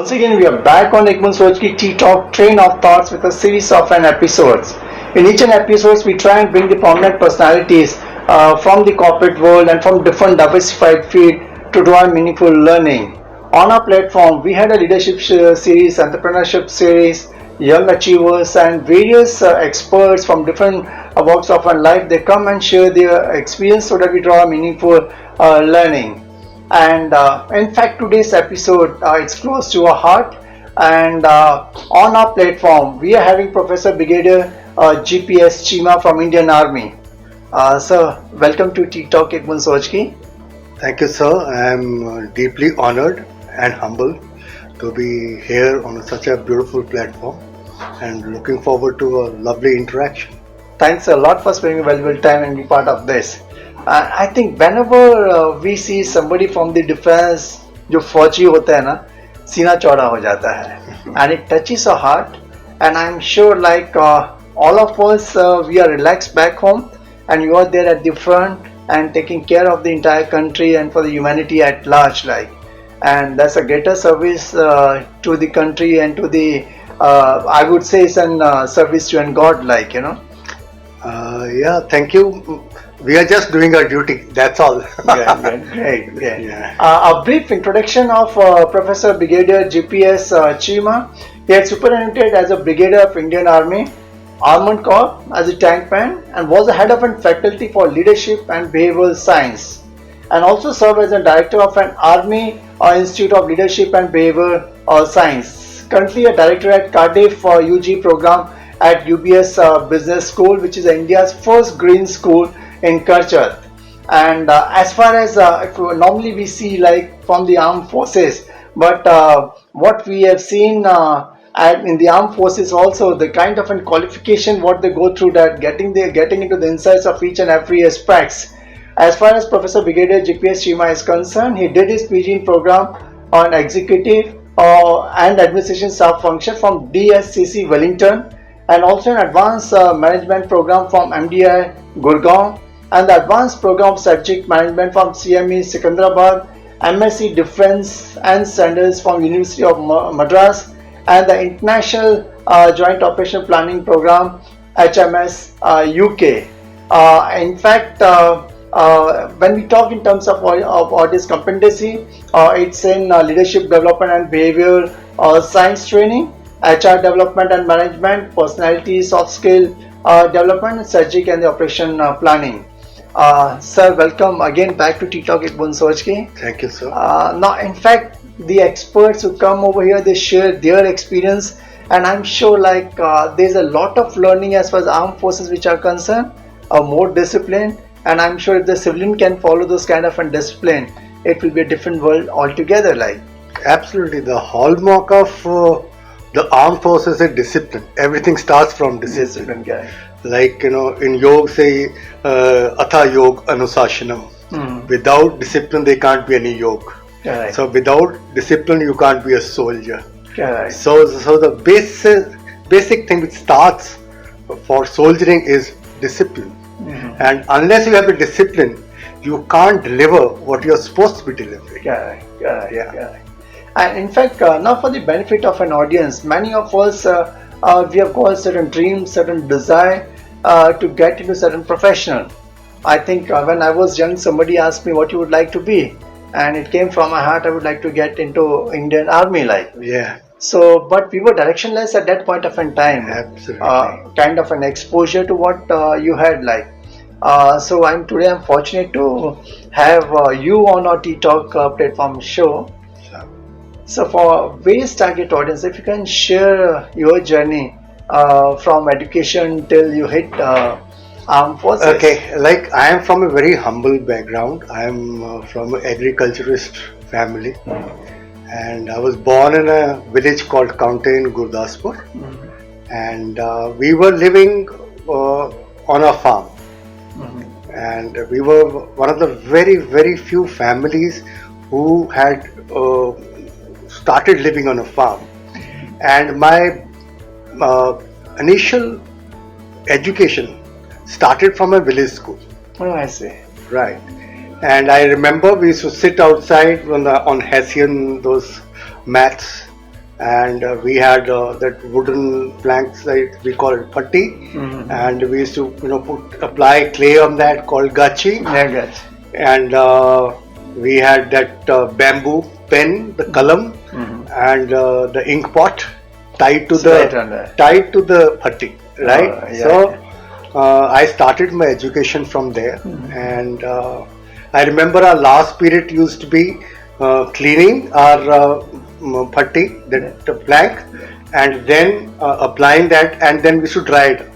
Once again, we are back on Egmont Sojki Tea Talk Train of Thoughts with a series of episodes. In each and episodes, we try and bring the prominent personalities from the corporate world and from different diversified fields to draw meaningful learning. On our platform, we had a leadership series, entrepreneurship series, young achievers, and various experts from different walks of our life. They come and share their experience so that we draw meaningful learning. And in fact, today's episode it's close to our heart. And on our platform, we are having Professor Brigadier GPS Chima from Indian Army. Sir, welcome to Tea Talk Egmont Sojki. Thank you, sir. I am deeply honored and humbled to be here on such a beautiful platform and looking forward to a lovely interaction. Thanks a lot for spending valuable time and be part of this. I think whenever we see somebody from the defense, जो फौजी होता है ना, सीना चौड़ा हो जाता है, and it touches our heart. And I'm sure, like all of us, we are relaxed back home, and you are there at the front and taking care of the entire country and for the humanity at large, like. And that's a greater service to the country and to the, I would say, it's a service to God, like, you know. Yeah, thank you. We are just doing our duty, that's all. Great. Yeah. A brief introduction of Professor Brigadier GPS Chima. He had superannuated as a Brigadier of Indian Army, Armored Corps as a tankman, and was the head of a faculty for leadership and behavioral science, and also served as a director of an Army Institute of Leadership and Behavioral Science. Currently a director at Cardiff UG program at UBS Business School, which is India's first green school in Karchat. And as far as normally we see like from the armed forces, but what we have seen in the armed forces also, the kind of qualification what they go through, that getting into the insights of each and every aspects. As far as Professor Brigadier GPS Chima is concerned, he did his PG program on executive and administration staff function from DSCC Wellington, and also an advanced management program from MDI Gurgaon, and the advanced program of strategic management from CME Secunderabad, MSc Defence and Standards from University of Madras, and the International Joint Operation Planning Program HMS UK. In fact, when we talk in terms of what is competency, it's in leadership development and behavior science training, HR development and management, personality, soft skill development, strategic and the operation planning. Sir, welcome again back to Tea Talk Egmont Sojki. Thank you, sir. Now, in fact, the experts who come over here, they share their experience, and I'm sure like there's a lot of learning as far as armed forces which are concerned, more discipline, and I'm sure if the civilian can follow those kind of a discipline, it will be a different world altogether, like. Absolutely. The hallmark of the armed forces is discipline. Everything starts from discipline. Like, you know, in yoga say Atha Yog Anusashanam. Without discipline there can't be any yoga. Right. So without discipline you can't be a soldier. Right. So the basic thing which starts for soldiering is discipline. And unless you have a discipline, you can't deliver what you're supposed to be delivering. Yeah. And in fact, now for the benefit of an audience, many of us we have got certain dreams, certain desire to get into certain profession. I think when I was young, somebody asked me what you would like to be, and it came from my heart. I would like to get into Indian Army, like. Yeah. So, but we were directionless at that point of time. Absolutely. Kind of an exposure to what you had, like. So I'm fortunate to have you on our Tea Talk platform show. So for various target audience, if you can share your journey from education till you hit armed forces. Okay, like I am from a very humble background. I am from an agriculturist family, and I was born in a village called Kaunte in Gurdaspur, and we were living on a farm, and we were one of the very few families who had started living on a farm. And my initial education started from a village school. Oh, I see. Right. And I remember we used to sit outside on Hessian, those mats, and we had that wooden planks, like we call it patti, and we used to apply clay on that called gachi, Yeah, good. and we had that bamboo pen, the kalam, and the ink pot tied to Right on that. the patti, right? Yeah. So I started my education from there, and I remember our last period used to be cleaning our patti, that plank, and then applying that, and then we should dry it.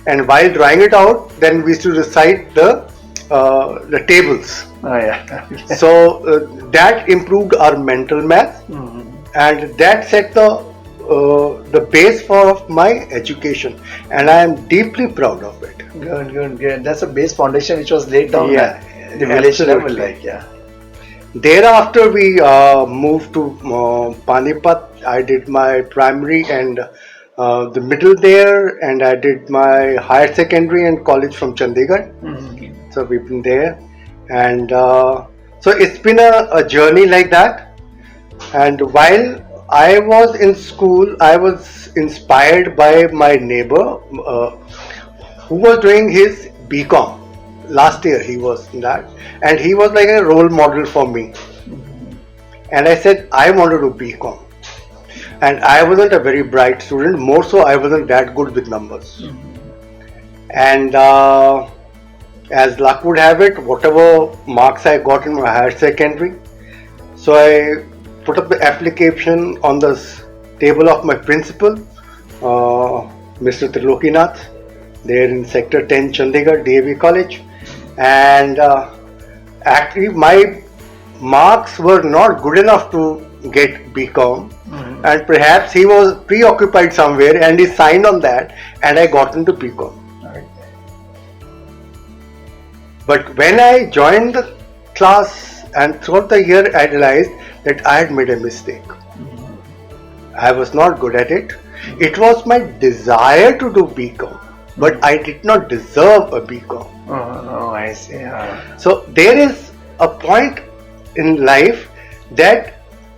And while drying it out, then we used to recite the tables. Oh, yeah. So that improved our mental math, and that set the base for my education, and I am deeply proud of it. Good. That's a base foundation which was laid down Yeah, at the village level, absolutely. like, yeah. Thereafter, we moved to Panipat. I did my primary and the middle there, and I did my higher secondary and college from Chandigarh. So we've been there, and so it's been a journey like that. And while I was in school, I was inspired by my neighbor who was doing his BCom. Last year he was in that, and he was like a role model for me. And I said I want to do BCom, and I wasn't a very bright student. More so, I wasn't that good with numbers. And as luck would have it, whatever marks I got in my higher secondary, so I put up the application on the table of my principal, Mr. Trilokinath, there in Sector 10, Chandigarh, DAV College. And actually my marks were not good enough to get BCom, and perhaps he was preoccupied somewhere and he signed on that, and I got into BCom. But when I joined the class and throughout the year, I realized that I had made a mistake. I was not good at it. It was my desire to do BCom, but I did not deserve a BCom. Oh, I see. So there is a point in life that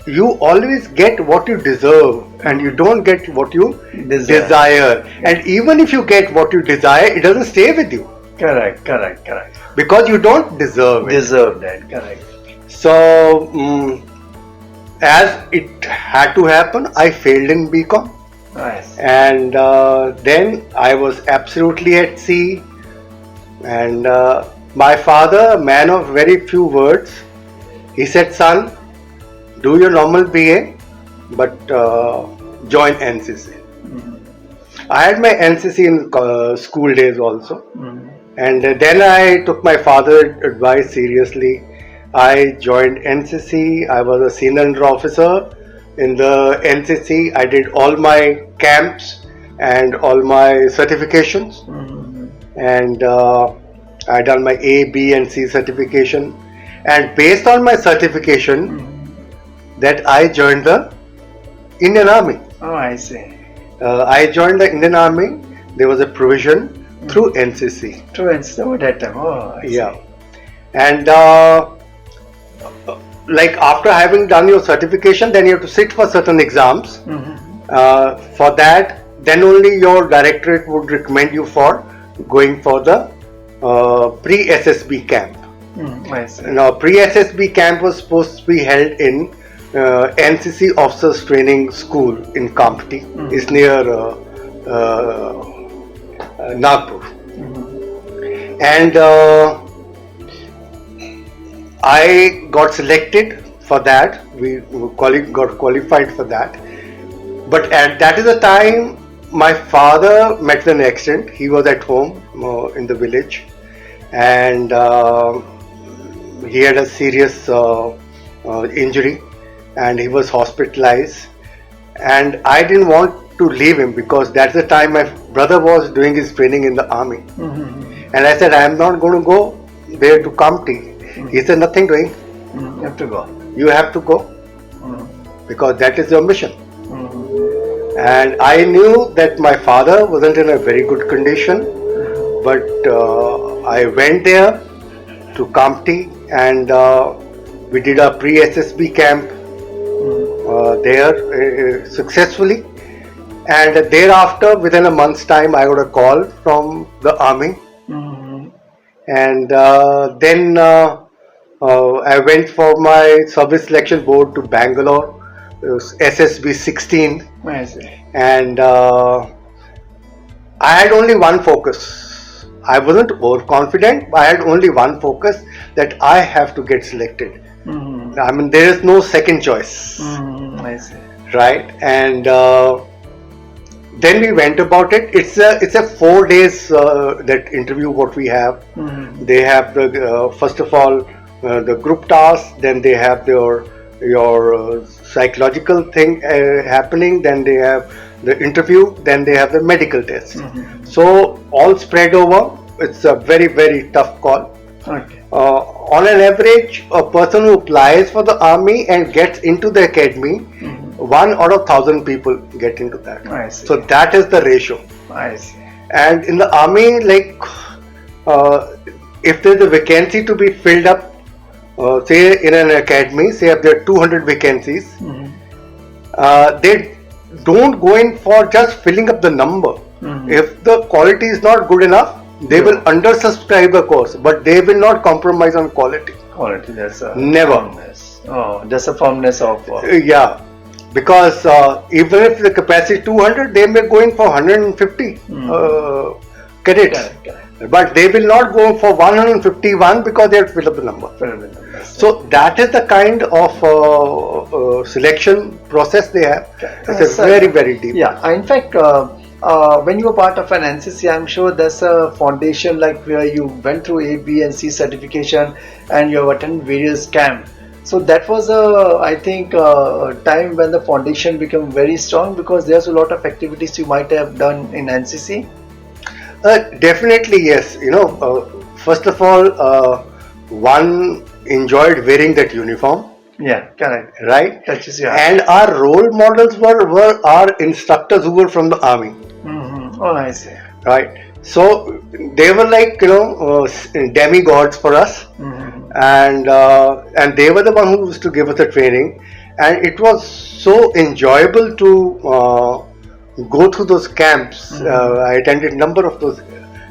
you always get what you deserve and you don't get what you desire. And even if you get what you desire, it doesn't stay with you. Correct. Because you don't deserve it. Deserve that, correct. So, as it had to happen, I failed in BCom. Nice. And then I was absolutely at sea. And my father, a man of very few words, he said, "Son, do your normal BA, but join NCC." I had my NCC in school days also. And then I took my father's advice seriously. I joined NCC. I was a senior under officer in the NCC. I did all my camps and all my certifications. And I done my A, B and C certification. And based on my certification, that I joined the Indian Army. Oh, I see. I joined the Indian Army. There was a provision through NCC. True, and so at that time. Oh, I see. Yeah. And like after having done your certification, then you have to sit for certain exams. For that, then only your directorate would recommend you for going for the pre-SSB camp. I see. Now, pre-SSB camp was supposed to be held in NCC Officers Training School in Kamptee. It's near Nagpur. And I got selected for that. We got qualified for that. But that is the time my father met with an accident. He was at home in the village, and he had a serious injury, and he was hospitalized. And I didn't want to leave him because that's the time my brother was doing his training in the army. And I said, I am not going to go there to Kamptee. He said, nothing doing. You have to go. You have to go because that is your mission. And I knew that my father wasn't in a very good condition, but I went there to Kamptee and we did a pre-SSB camp. there successfully. And thereafter, within a month's time, I got a call from the army. Mm-hmm. And then I went for my service selection board to Bangalore. It was SSB 16. I see. And I had only one focus. I wasn't overconfident. I had only one focus, that I have to get selected. Mm-hmm. I mean, there is no second choice. Mm-hmm. I see. Right? And then we went about it. It's a 4 days that interview what we have. Mm-hmm. They have the first of all the group task, then they have your psychological thing happening, then they have the interview, then they have the medical test. Mm-hmm. So all spread over. It's a very, very tough call. Okay. On an average, a person who applies for the army and gets into the academy, Mm-hmm. 1 out of 1,000 people get into that. I see. So that is the ratio. I see. And in the army, like if there's a vacancy to be filled up, say in an academy, say if there are 200 vacancies, Mm-hmm. they don't go in for just filling up the number. Mm-hmm. If the quality is not good enough, they will undersubscribe the course, but they will not compromise on quality. Quality, that's a Never. firmness. Oh, just a firmness of. Yeah, because even if the capacity is 200, they may go in for 150 cadets. Correct. But they will not go for 151 because they have to fill up the number. So that is the kind of selection process they have. It's very, very deep. Yeah, in fact, when you were part of an NCC, I'm sure there's a foundation like where you went through A, B, and C certification, and you have attended various camps. So that was I think a time when the foundation became very strong, because there's a lot of activities you might have done in NCC. Definitely yes. You know, first of all, one enjoyed wearing that uniform. Yeah, correct. Right? Touches your And our role models were our instructors who were from the army. Mm-hmm. Oh, I see. Right? So they were like, you know, demigods for us. Mm-hmm. And they were the one who used to give us the training. And it was so enjoyable to go through those camps. Mm-hmm. I attended a number of those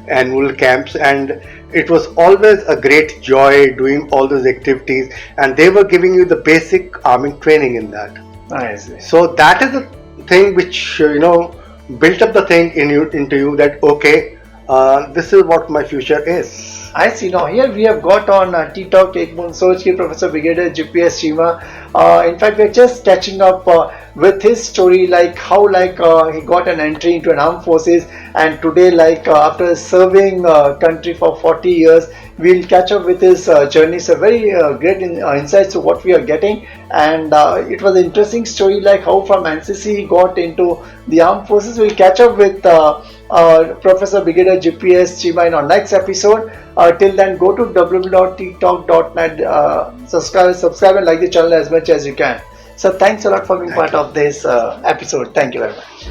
annual camps, and it was always a great joy doing all those activities, and they were giving you the basic army training in that. I see. So that is the thing which built up the thing into you that okay, this is what my future is. I see. Now here we have got on T-Talk Ek Moon Soch Ki Professor Brigadier GPS Cheema. In fact, we're just catching up with his story, like how he got an entry into an armed forces, and today after serving country for 40 years, we'll catch up with his journey. So very great insights to what we are getting, and it was an interesting story, like how from NCC he got into the armed forces. We'll catch up with Professor Brigadier GPS Cheema in our next episode. Till then, go to www.ttalk.net, subscribe and like the channel as much as you can. So thanks a lot for being part of this episode. Thank you very much.